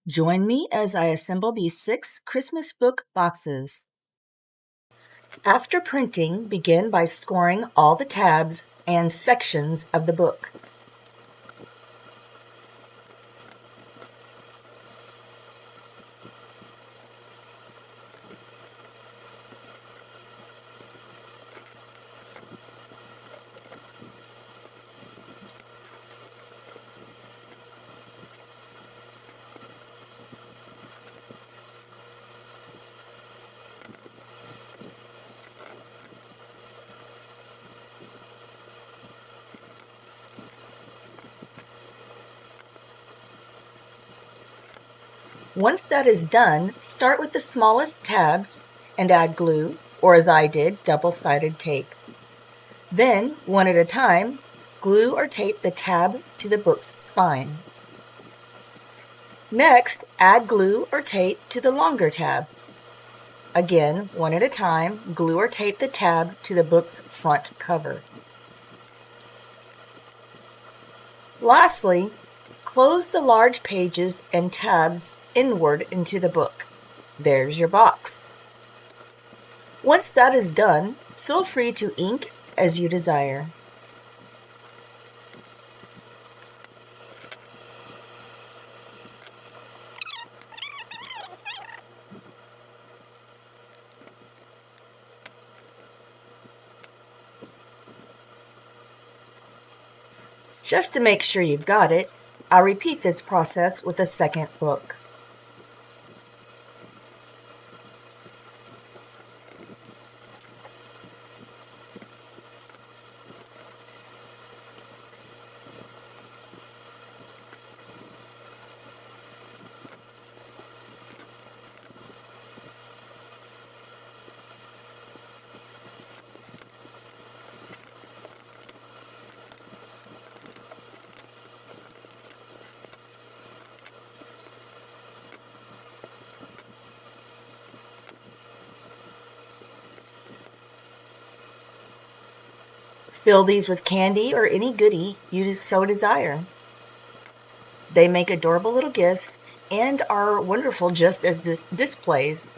Join me as I assemble these 6 Christmas book boxes. After printing, begin by scoring all the tabs and sections of the book. Once that is done, start with the smallest tabs and add glue, or as I did, double-sided tape. Then, one at a time, glue or tape the tab to the book's spine. Next, add glue or tape to the longer tabs. Again, one at a time, glue or tape the tab to the book's front cover. Lastly, close the large pages and tabs inward into the book. There's your box. Once that is done, feel free to ink as you desire. Just to make sure you've got it, I'll repeat this process with a second book. Fill these with candy or any goodie you so desire. They make adorable little gifts and are wonderful just as displays.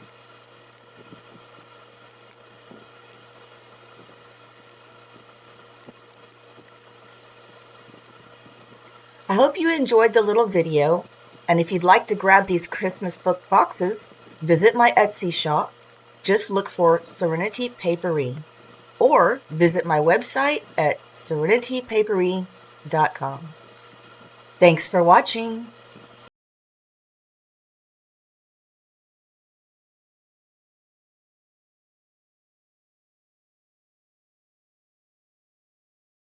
I hope you enjoyed the little video, and if you'd like to grab these Christmas book boxes, visit my Etsy shop. Just look for Serenity Paperie, or visit my website at serenitypaperie.com. Thanks for watching.